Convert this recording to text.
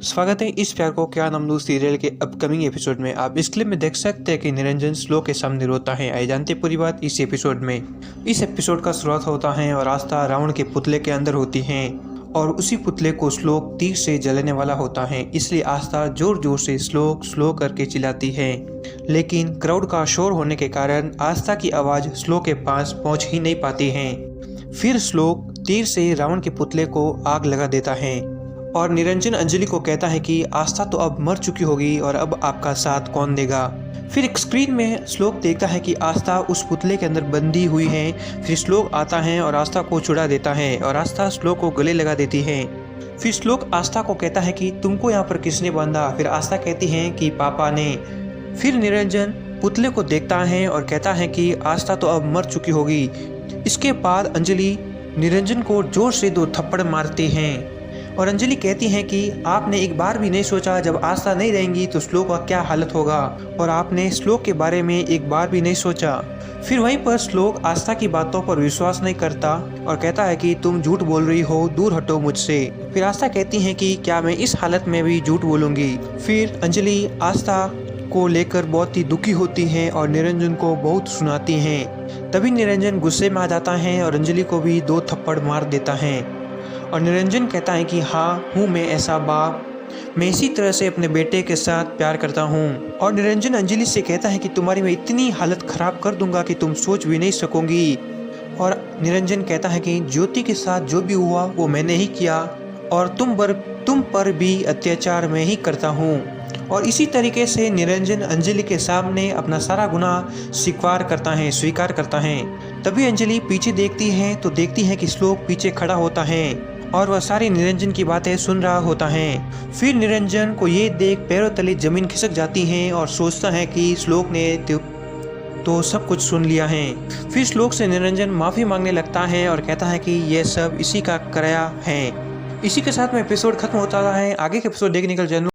स्वागत है इस प्यार को क्या नाम दूं सीरियल के अपकमिंग एपिसोड में। आप इस क्लिप में देख सकते हैं कि निरंजन श्लोक के सामने रोता है। आइए जानते पूरी बात इस एपिसोड में। इस एपिसोड का शुरुआत होता है और आस्था रावण के पुतले के अंदर होती है और उसी पुतले को श्लोक तीर से जलाने वाला होता है। इसलिए आस्था जोर जोर से श्लोक श्लोक करके चिल्लाती है, लेकिन क्राउड का शोर होने के कारण आस्था की आवाज़ श्लोक के पास पहुँच ही नहीं पाती है। फिर श्लोक तीर से रावण के पुतले को आग लगा देता है और निरंजन अंजलि को कहता है कि आस्था तो अब मर चुकी होगी और अब आपका साथ कौन देगा। फिर एक स्क्रीन में श्लोक देखता है कि आस्था उस पुतले के अंदर बंधी हुई है। फिर श्लोक आता है और आस्था को छुड़ा देता है और आस्था श्लोक को गले लगा देती है। फिर श्लोक आस्था को कहता है कि तुमको यहाँ पर किसने बांधा। फिर आस्था कहती है कि पापा ने। फिर निरंजन पुतले को देखता है और कहता है कि आस्था तो अब मर चुकी होगी। इसके बाद अंजलि निरंजन को जोर से 2 थप्पड़ मारती हैं और अंजलि कहती है कि आपने एक बार भी नहीं सोचा जब आस्था नहीं रहेंगी तो श्लोक का क्या हालत होगा, और आपने श्लोक के बारे में एक बार भी नहीं सोचा। फिर वहीं पर श्लोक आस्था की बातों पर विश्वास नहीं करता और कहता है कि तुम झूठ बोल रही हो, दूर हटो मुझसे। फिर आस्था कहती है कि क्या मैं इस हालत में भी झूठ बोलूंगी। फिर अंजलि आस्था को लेकर बहुत ही दुखी होती है और निरंजन को बहुत सुनाती हैं। तभी निरंजन गुस्से में आ जाता है और अंजलि को भी 2 थप्पड़ मार देता है और निरंजन कहता है कि हाँ हूँ मैं ऐसा बाप, मैं इसी तरह से अपने बेटे के साथ प्यार करता हूँ। और निरंजन अंजलि से कहता है कि तुम्हारी मैं इतनी हालत खराब कर दूंगा कि तुम सोच भी नहीं सकोगी। और निरंजन कहता है कि ज्योति के साथ जो भी हुआ वो मैंने ही किया और तुम पर भी अत्याचार मैं ही करता हूँ। और इसी तरीके से निरंजन अंजलि के सामने अपना सारा गुनाह स्वीकार करता है। तभी अंजलि पीछे देखती है तो देखती है कि श्लोक पीछे खड़ा होता है और वह सारी निरंजन की बातें सुन रहा होता है। फिर निरंजन को ये देख पैरों तले जमीन खिसक जाती है और सोचता है कि श्लोक ने तो सब कुछ सुन लिया है। फिर श्लोक से निरंजन माफ़ी मांगने लगता है और कहता है कि यह सब इसी का कराया है। इसी के साथ में एपिसोड खत्म होता है। आगे के एपिसोड देखने के लिए